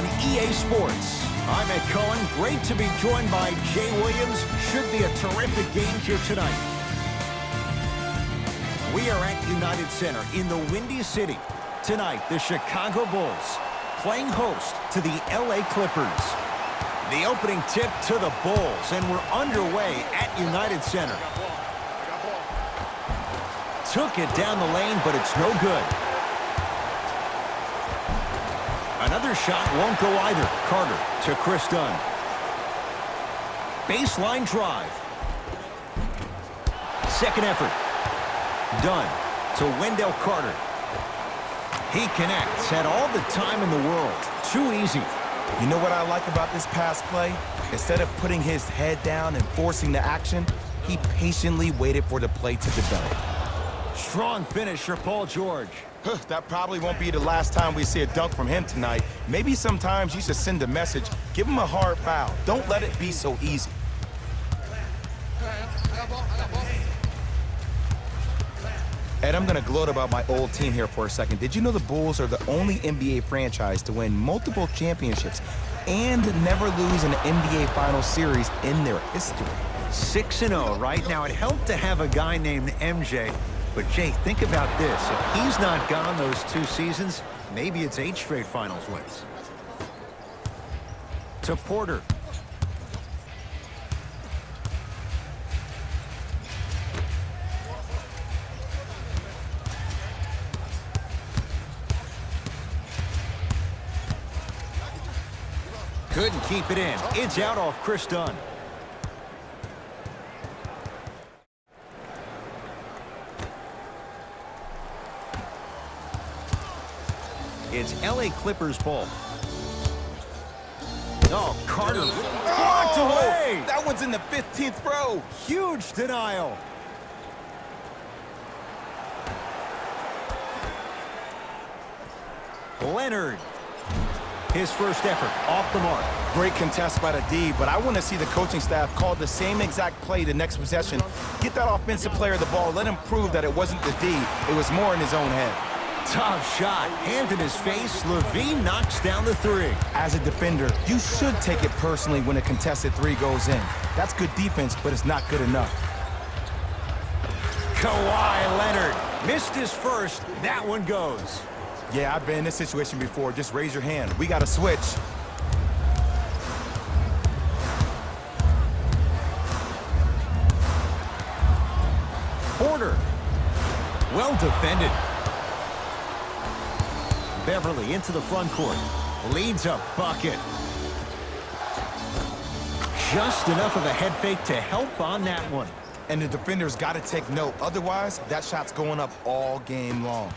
on EA Sports. I'm Ed Cohen. Great to be joined by Jay Williams. Should be a terrific game here tonight. We are at United Center in the Windy City. Tonight, the Chicago Bulls playing host to the LA Clippers. The opening tip to the Bulls, and we're underway at United Center. Took it down the lane, but it's no good. Another shot won't go either. Carter to Chris Dunn. Baseline drive. Second effort. Dunn to Wendell Carter. He connects. Had all the time in the world. Too easy. You know what I like about this pass play? Instead of putting his head down and forcing the action, he patiently waited for the play to develop. Strong finish for Paul George. That probably won't be the last time we see a dunk from him tonight. Maybe sometimes you should send a message. Give him a hard foul. Don't let it be so easy. Ed, I'm going to gloat about my old team here for a second. Did you know the Bulls are the only NBA franchise to win multiple championships and never lose an NBA Finals series in their history? 6-0 right now. It helped to have a guy named MJ. But, Jay, think about this. If he's not gone those 2 seasons, maybe it's 8 straight finals wins. To Porter. Couldn't keep it in. It's out off Chris Dunn. It's LA Clippers ball. Oh, Carter blocked away. That one's in the 15th row. Huge denial. Leonard. His first effort off the mark. Great contest by the D, but I want to see the coaching staff call the same exact play the next possession. Get that offensive player the ball. Let him prove that it wasn't the D. It was more in his own head. Tough shot. Hand in his face. LaVine knocks down the 3. As a defender, you should take it personally when a contested 3 goes in. That's good defense, but it's not good enough. Kawhi Leonard missed his first. That one goes. Yeah, I've been in this situation before. Just raise your hand. We got to switch. Porter. Well defended. Beverly into the front court. Leads a bucket. Just enough of a head fake to help on that one. And the defender's got to take note. Otherwise, that shot's going up all game long.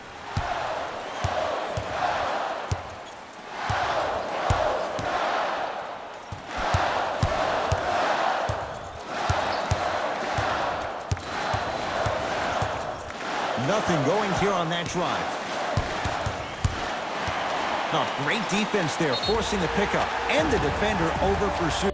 Nothing going here on that drive. Oh, great defense there, forcing the pickup. And the defender over pursuit.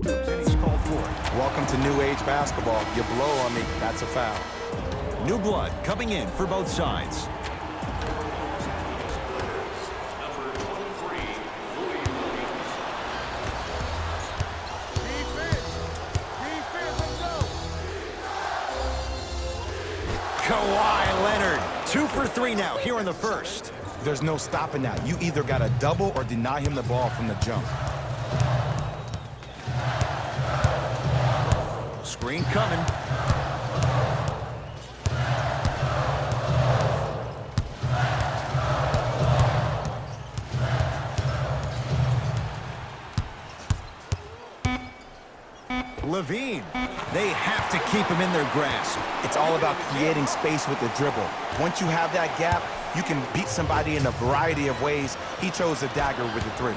And he's called for it. Welcome to New Age basketball. You blow on me, that's a foul. New blood coming in for both sides. Kawhi Leonard, 2 for 3 now here in the first. There's no stopping that. You either got to double or deny him the ball from the jump. Screen coming. LaVine. They have to keep him in their grasp. It's all about creating space with the dribble. Once you have that gap, you can beat somebody in a variety of ways. He chose a dagger with the 3.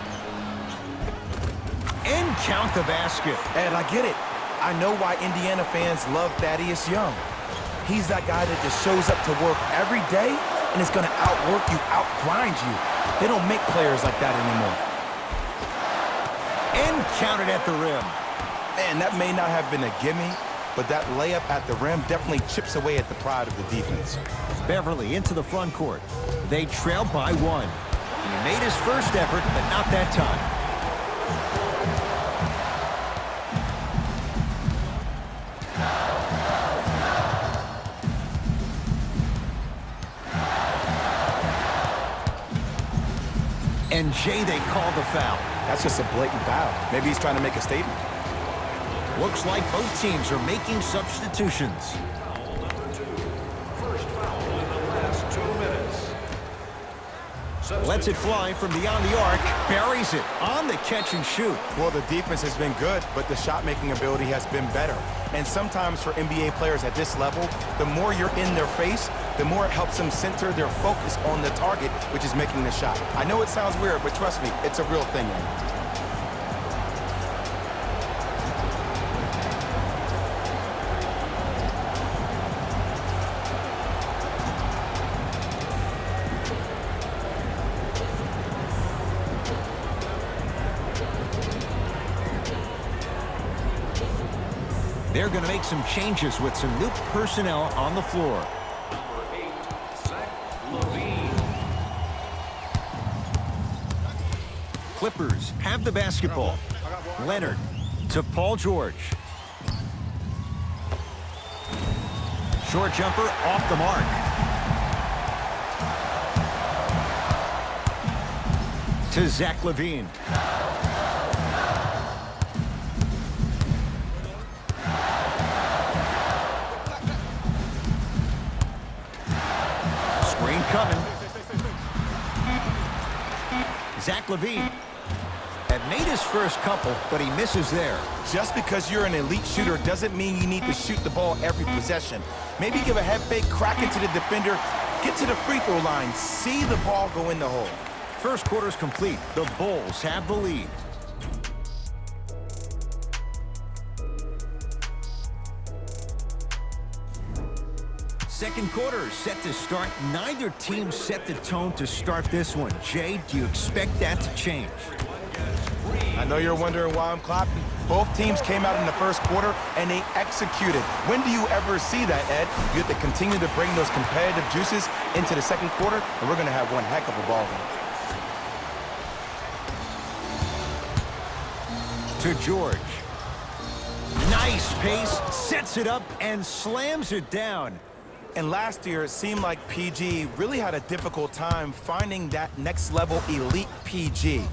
And count the basket. And I get it. I know why Indiana fans love Thaddeus Young. He's that guy that just shows up to work every day and is going to outwork you, outgrind you. They don't make players like that anymore. And counted at the rim. Man, that may not have been a gimme, but that layup at the rim definitely chips away at the pride of the defense. Beverly into the front court. They trail by 1. He made his first effort, but not that time. And Jay, they call the foul. That's just a blatant foul. Maybe he's trying to make a statement. Looks like both teams are making substitutions. First foul in the last 2 minutes. Lets it fly from beyond the arc. Buries it on the catch and shoot. Well, the defense has been good, but the shot-making ability has been better. And sometimes for NBA players at this level, the more you're in their face, the more it helps them center their focus on the target, which is making the shot. I know it sounds weird, but trust me, it's a real thing. They're going to make some changes with some new personnel on the floor. Number 8, Zach LaVine. Clippers have the basketball. Leonard to Paul George. Short jumper off the mark. To Zach LaVine. Screen coming. Zach LaVine had made his first couple, but he misses there. Just because you're an elite shooter doesn't mean you need to shoot the ball every possession. Maybe give a head fake, crack into the defender, get to the free throw line, see the ball go in the hole. First quarter's complete. The Bulls have the lead. Second quarter is set to start. Neither team set the tone to start this one. Jay, do you expect that to change? I know you're wondering why I'm clapping. Both teams came out in the first quarter and they executed. When do you ever see that, Ed? You have to continue to bring those competitive juices into the second quarter, and we're going to have one heck of a ball game. To George. Nice pace, sets it up, and slams it down. And last year, it seemed like PG really had a difficult time finding that next-level elite PG.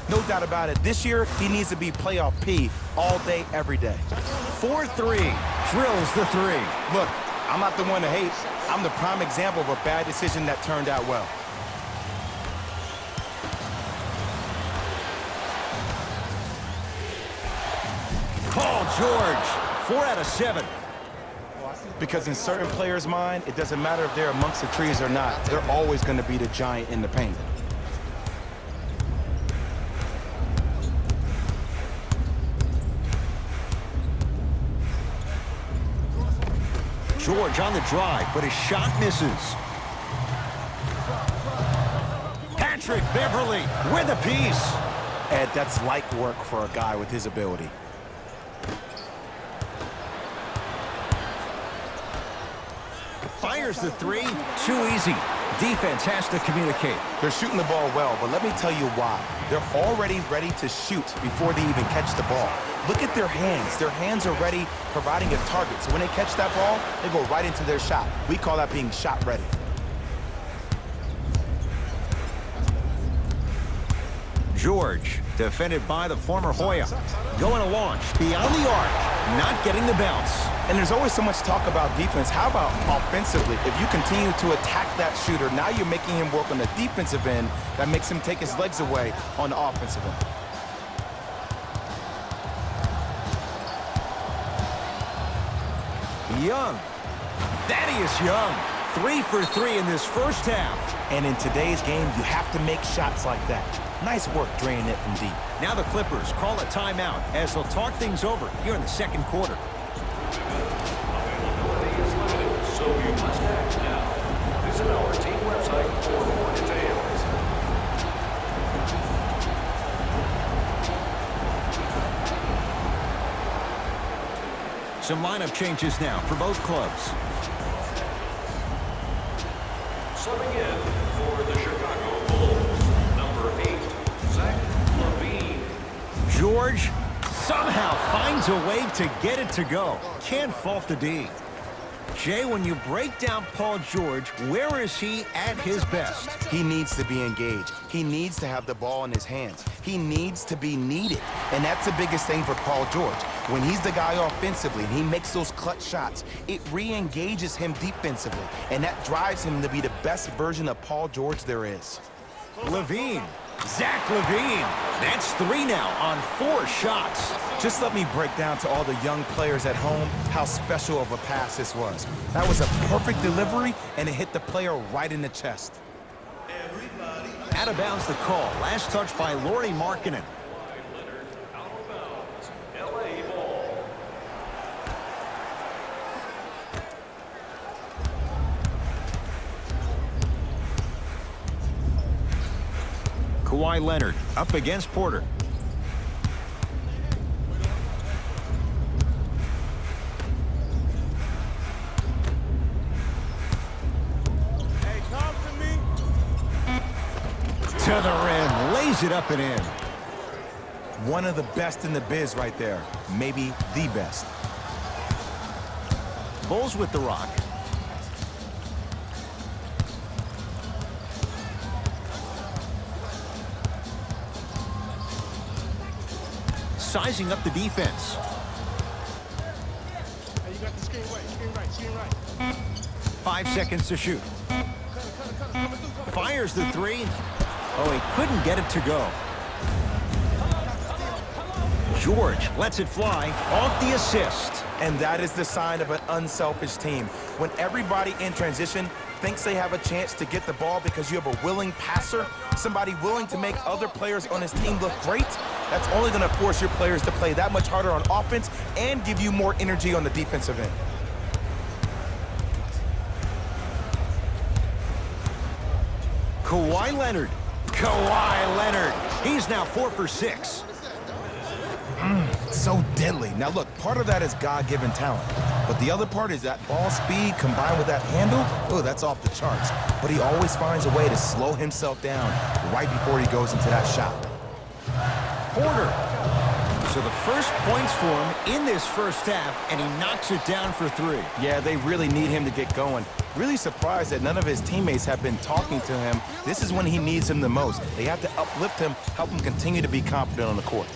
No doubt about it. This year, he needs to be playoff P all day, every day. 4-3. Drills the three. Look, I'm not the one to hate. I'm the prime example of a bad decision that turned out well. Paul George. 4 out of 7. Because in certain players' mind, it doesn't matter if they're amongst the trees or not. They're always going to be the giant in the paint. George on the drive, but his shot misses. Patrick Beverly with a piece. Ed, that's light work for a guy with his ability. Fires the three. Too easy. Defense has to communicate. They're shooting the ball well, but let me tell you why. They're already ready to shoot before they even catch the ball. Look at their hands. Their hands are ready, providing a target. So when they catch that ball, they go right into their shot. We call that being shot ready. George, defended by the former Hoya. Going to launch beyond the arc, not getting the bounce. And there's always so much talk about defense. How about offensively? If you continue to attack that shooter, now you're making him work on the defensive end. That makes him take his legs away on the offensive end. Young. Thaddeus Young. 3 for 3 in this first half. And in today's game, you have to make shots like that. Nice work draining it from deep. Now the Clippers call a timeout as they'll talk things over here in the second quarter. Availability is limited, so you must act now. Visit our team website for more details. Some lineup changes now for both clubs. Subbing in for the Chicago Bulls, number 8, Zach LaVine. George somehow finds a way to get it to go. Can't fault the D. Jay, when you break down Paul George, where is he at his best? He needs to be engaged. He needs to have the ball in his hands. He needs to be needed. And that's the biggest thing for Paul George. When he's the guy offensively and he makes those clutch shots, it re-engages him defensively. And that drives him to be the best version of Paul George there is. LaVine. Zach LaVine. That's 3 now on 4 shots. Just let me break down to all the young players at home how special of a pass this was. That was a perfect delivery, and it hit the player right in the chest. Out of bounds the call. Last touch by Lauri Markkanen. Leonard out of bounds. LA ball. Kawhi Leonard up against Porter. To the rim, lays it up and in. One of the best in the biz right there. Maybe the best. Bulls with the rock. Sizing up the defense. Hey, you got the screen right. 5 seconds to shoot. Fires the 3. Oh, he couldn't get it to go. George lets it fly off the assist. And that is the sign of an unselfish team. When everybody in transition thinks they have a chance to get the ball because you have a willing passer, somebody willing to make other players on his team look great, that's only going to force your players to play that much harder on offense and give you more energy on the defensive end. Kawhi Leonard. Kawhi Leonard. He's now 4 for 6. So deadly. Now look, part of that is God-given talent. But the other part is that ball speed combined with that handle, oh, that's off the charts. But he always finds a way to slow himself down right before he goes into that shot. Porter. So the first points for him in this first half, and he knocks it down for 3. Yeah, they really need him to get going. Really surprised that none of his teammates have been talking to him. This is when he needs him the most. They have to uplift him, help him continue to be confident on the court.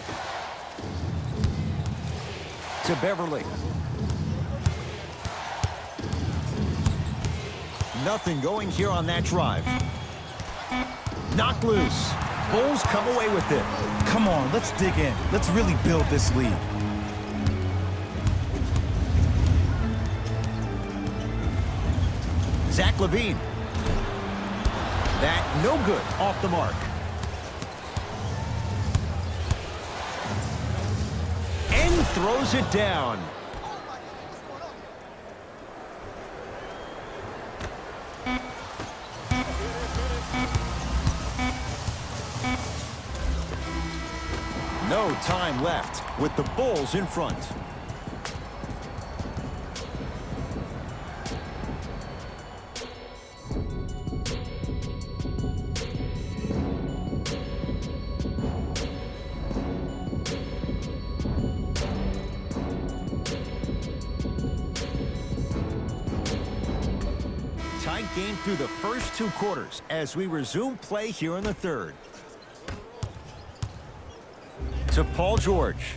To Beverly. Nothing going here on that drive. Knocked loose. Bulls come away with it. Come on, let's dig in. Let's really build this lead. Zach LaVine. That no good, off the mark. And throws it down. No time left with the Bulls in front. Tight game through the first 2 quarters as we resume play here in the third. To Paul George.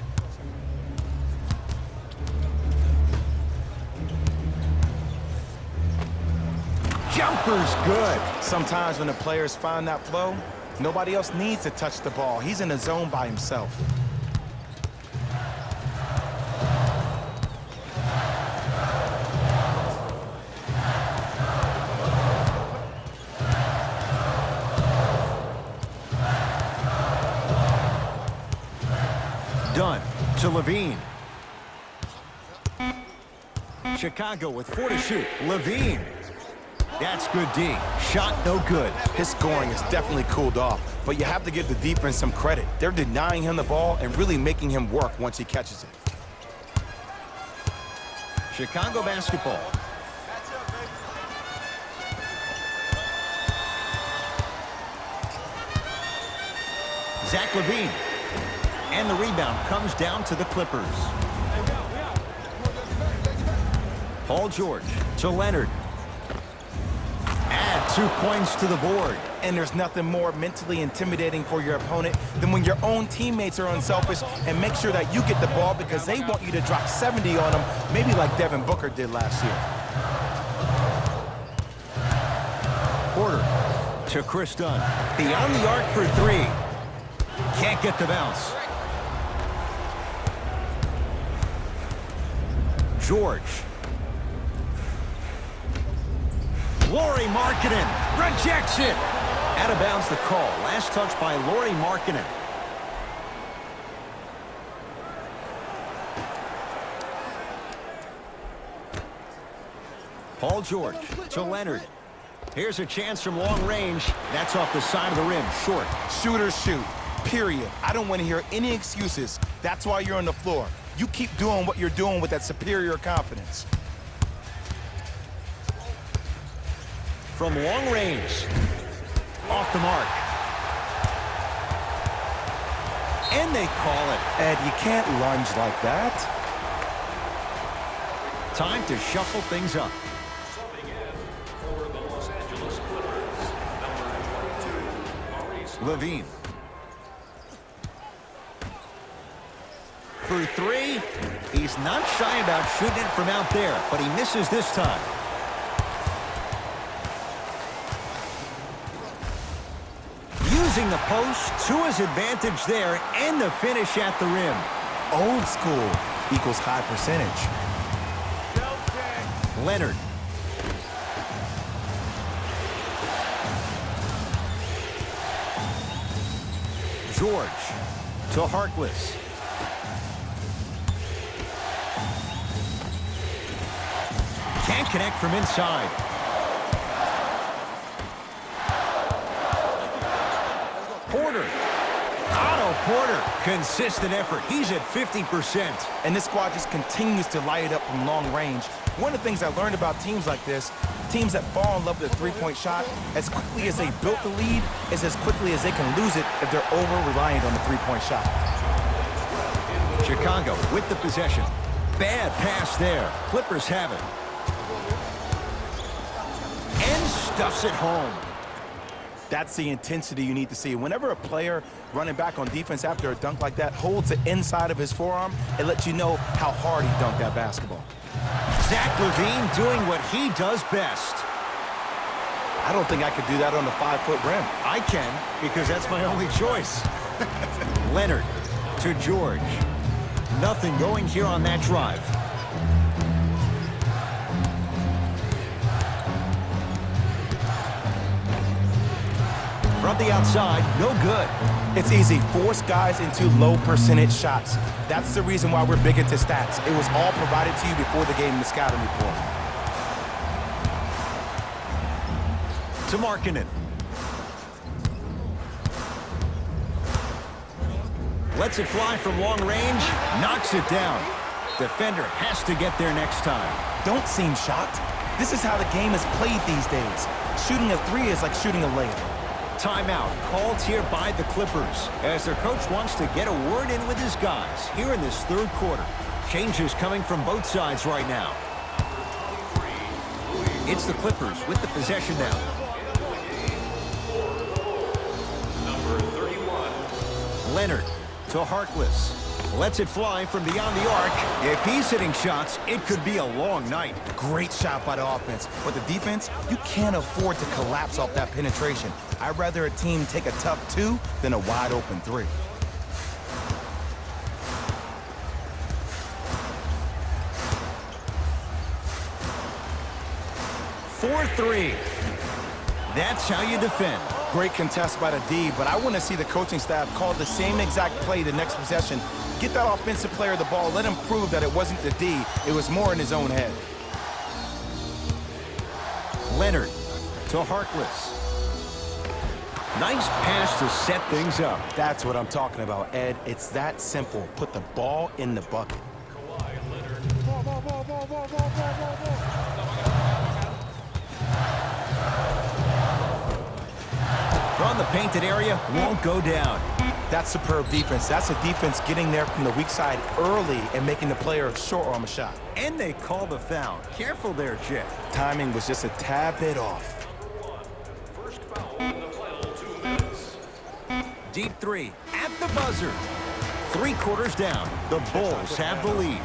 Jumper's good. Sometimes when the players find that flow, nobody else needs to touch the ball. He's in the zone by himself. Done to LaVine. Chicago with 4 to shoot. LaVine. That's good D. Shot no good. His scoring is definitely cooled off, but you have to give the defense some credit. They're denying him the ball and really making him work once he catches it. Chicago basketball. Zach LaVine. And the rebound comes down to the Clippers. Paul George to Leonard. Add 2 points to the board. And there's nothing more mentally intimidating for your opponent than when your own teammates are unselfish and make sure that you get the ball because they want you to drop 70 on them, maybe like Devin Booker did last year. Porter to Chris Dunn. Beyond the arc for 3. Can't get the bounce. George. Lauri Markkanen rejects it. Out of bounds the call. Last touch by Lauri Markkanen. Paul George to Leonard. Here's a chance from long range. That's off the side of the rim. Short. Shooters shoot. Period. I don't want to hear any excuses. That's why you're on the floor. You keep doing what you're doing with that superior confidence. From long range. Off the mark. And they call it. Ed, you can't lunge like that. Time to shuffle things up. Subbing in for the Los Angeles Clippers, number 22, Maurice LaVine. For 3, he's not shy about shooting it from out there, but he misses this time. Using the post to his advantage there, and the finish at the rim. Old school equals high percentage. Leonard. George to Harkless. Can't connect from inside. Porter. Otto Porter. Consistent effort. He's at 50%. And this squad just continues to light it up from long range. One of the things I learned about teams like this, teams that fall in love with a three-point shot, as quickly as they built the lead, is as quickly as they can lose it if they're over-reliant on the three-point shot. Chicago with the possession. Bad pass there. Clippers have it. And stuffs it home. That's the intensity you need to see. Whenever a player running back on defense after a dunk like that holds the inside of his forearm, it lets you know how hard he dunked that basketball. Zach LaVine doing what he does best. I don't think I could do that on a 5-foot rim. I can, because that's my only choice. Leonard to George. Nothing going here on that drive. From the outside, no good. It's easy. Force guys into low percentage shots. That's the reason why we're big into stats. It was all provided to you before the game in the scouting report. To Markkanen. Lets it fly from long range, knocks it down. Defender has to get there next time. Don't seem shocked. This is how the game is played these days. Shooting a three is like shooting a layup. Timeout called here by the Clippers as their coach wants to get a word in with his guys here in this third quarter. Changes coming from both sides right now. It's the Clippers with the possession now. number 31. Leonard to Harkless. Lets it fly from beyond the arc. If he's hitting shots, it could be a long night. Great shot by the offense. But the defense, you can't afford to collapse off that penetration. I'd rather a team take a tough 2 than a wide open 3. For 3. That's how you defend. Great contest by the D, but I want to see the coaching staff call the same exact play the next possession. Get that offensive player the ball. Let him prove that it wasn't the D. It was more in his own head. Leonard to Harkless. Nice pass to set things up. That's what I'm talking about, Ed. It's that simple. Put the ball in the bucket. Kawhi Leonard. Ball. From the painted area, won't go down. That's superb defense. That's a defense getting there from the weak side early and making the player short arm a shot. And they call the foul. Careful there, Jet. Timing was just a tad bit off. First foul in the final 2 minutes. Deep three at the buzzer. 3 quarters down. The Bulls have the lead.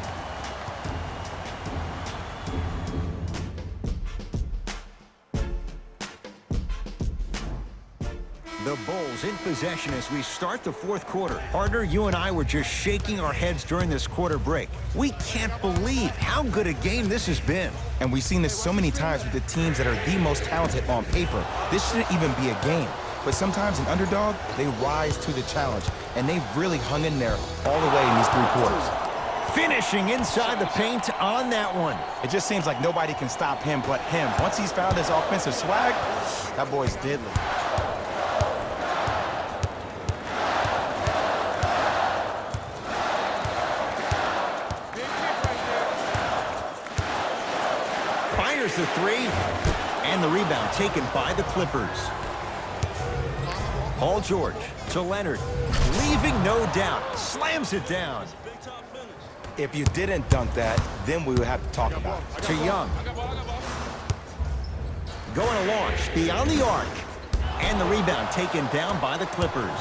The Bulls in possession as we start the 4th quarter. Partner, you and I were just shaking our heads during this quarter break. We can't believe how good a game this has been. And we've seen this so many times with the teams that are the most talented on paper. This shouldn't even be a game. But sometimes an underdog, they rise to the challenge. And they really hung in there all the way in these 3 quarters. Finishing inside the paint on that one. It just seems like nobody can stop him but him. Once he's found his offensive swag, that boy's deadly. Fires the 3, and the rebound taken by the Clippers. Paul George to Leonard, leaving no doubt, slams it down. If you didn't dunk that, then we would have to talk about it. To Young. Going to launch beyond the arc, and the rebound taken down by the Clippers.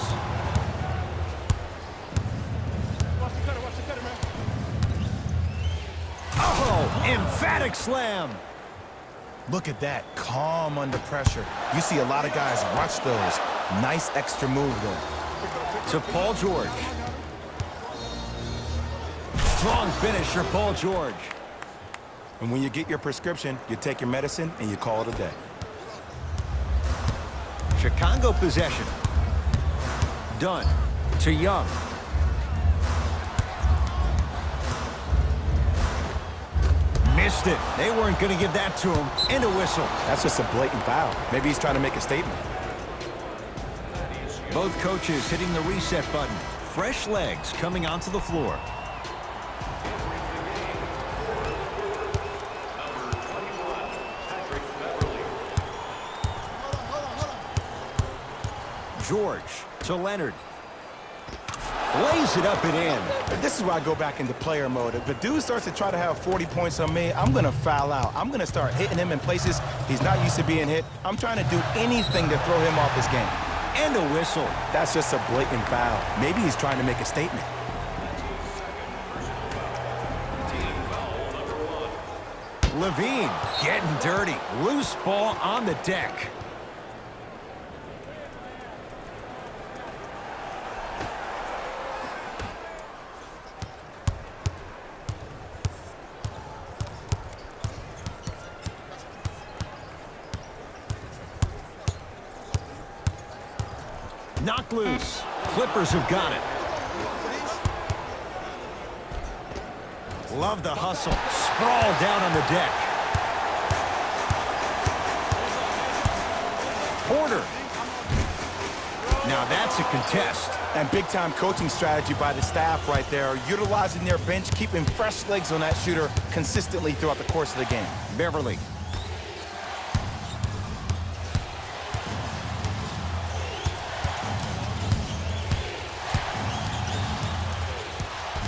Oh, emphatic slam. Look at that, calm under pressure. You see a lot of guys rush those. Nice extra move there. To Paul George. Strong finish for Paul George. And when you get your prescription, you take your medicine and you call it a day. Chicago possession. Dunn to Young. Missed it. They weren't going to give that to him. And a whistle. That's just a blatant foul. Maybe he's trying to make a statement. Both coaches hitting the reset button. Fresh legs coming onto the floor. George to Leonard. Lays it up and in. This is where I go back into player mode. If the dude starts to try to have 40 points on me, I'm going to foul out. I'm going to start hitting him in places he's not used to being hit. I'm trying to do anything to throw him off his game. And a whistle. That's just a blatant foul. Maybe he's trying to make a statement. Levine getting dirty. Loose ball on the deck. Knocked loose. Clippers have got it. Love the hustle. Sprawl down on the deck. Porter. Now that's a contest. And big-time coaching strategy by the staff right there, utilizing their bench, keeping fresh legs on that shooter consistently throughout the course of the game. Beverly.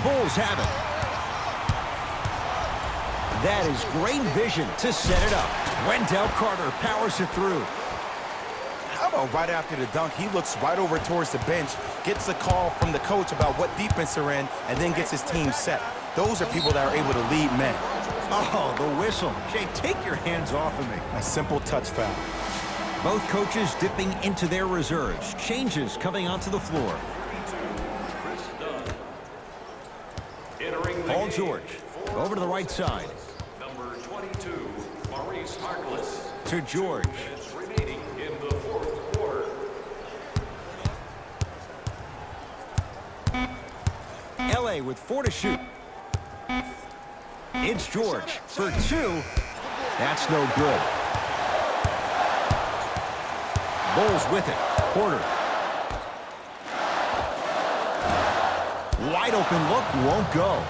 Bulls have it. That is great vision to set it up. Wendell Carter powers it through. How about right after the dunk, he looks right over towards the bench, gets a call from the coach about what defense they're in, and then gets his team set. Those are people that are able to lead men. Oh, the whistle. Jay, take your hands off of me. A simple touch foul. Both coaches dipping into their reserves. Changes coming onto the floor. Paul George over to the right side. Number 22, Maurice Harkless. To George. Minutes remaining in the 4th quarter. LA with 4 to shoot. It's George for 2. That's no good. Bulls with it. Porter. Wide open look, won't go.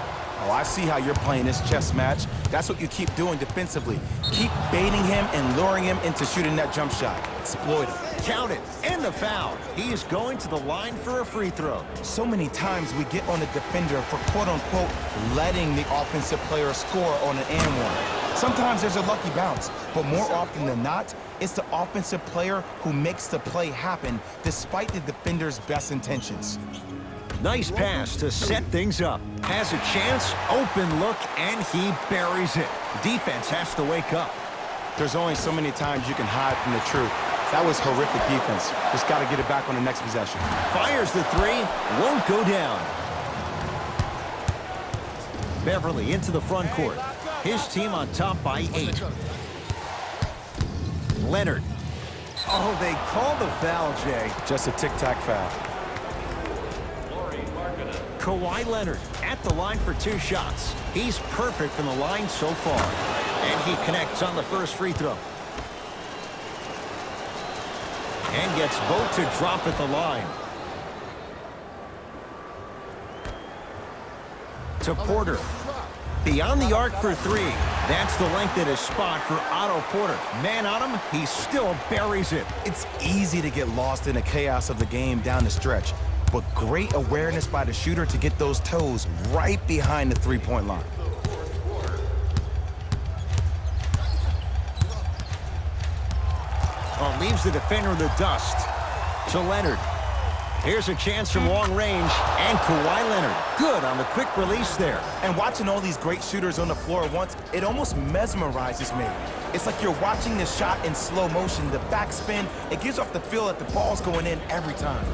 Oh, I see how you're playing this chess match. That's what you keep doing defensively. Keep baiting him and luring him into shooting that jump shot. Exploit him. Count it, and the foul. He is going to the line for a free throw. So many times we get on the defender for quote-unquote letting the offensive player score on an and one. Sometimes there's a lucky bounce, but more often than not, it's the offensive player who makes the play happen despite the defender's best intentions. Nice pass to set things up. Has a chance, open look, and he buries it. Defense has to wake up. There's only so many times you can hide from the truth. That was horrific defense. Just got to get it back on the next possession. Fires the three, won't go down. Beverly into the front court. His team on top by 8. Leonard. Oh, they called the foul, Jay. Just a tic-tac foul. Kawhi Leonard at the line for 2 shots. He's perfect from the line so far. And he connects on the first free throw. And gets both to drop at the line. To Porter. Beyond the arc for 3. That's the length at his spot for Otto Porter. Man on him, he still buries it. It's easy to get lost in the chaos of the game down the stretch, but great awareness by the shooter to get those toes right behind the three-point line. Oh, leaves the defender in the dust. To Leonard. Here's a chance from long range, and Kawhi Leonard. Good on the quick release there. And watching all these great shooters on the floor at once, it almost mesmerizes me. It's like you're watching the shot in slow motion, the backspin. It gives off the feel that the ball's going in every time.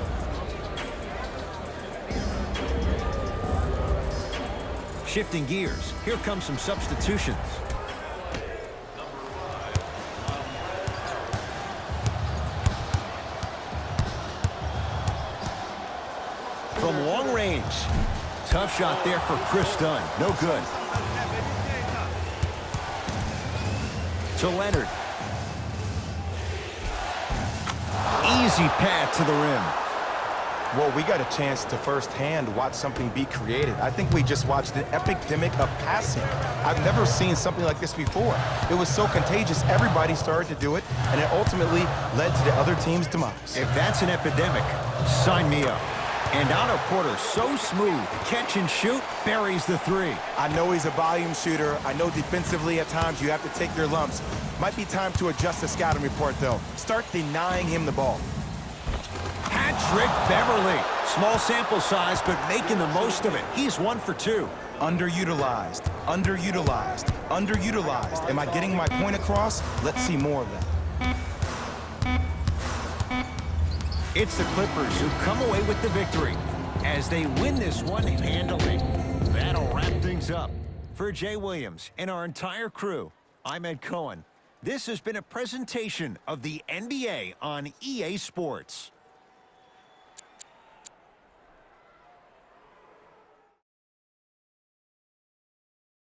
Shifting gears, here come some substitutions. From long range, tough shot there for Chris Dunn, no good. To Leonard. Easy path to the rim. Well, we got a chance to firsthand watch something be created. I think we just watched an epidemic of passing. I've never seen something like this before. It was so contagious, everybody started to do it, and it ultimately led to the other team's demise. If that's an epidemic, sign me up. And Otto Porter, so smooth, catch and shoot, buries the 3. I know he's a volume shooter. I know defensively at times you have to take your lumps. Might be time to adjust the scouting report, though. Start denying him the ball. Hat-trick Beverly. Small sample size, but making the most of it. He's 1 for 2. Underutilized, underutilized, underutilized. Am I getting my point across? Let's see more of that. It's the Clippers who come away with the victory as they win this one handily. That'll wrap things up. For Jay Williams and our entire crew, I'm Ed Cohen. This has been a presentation of the NBA on EA Sports.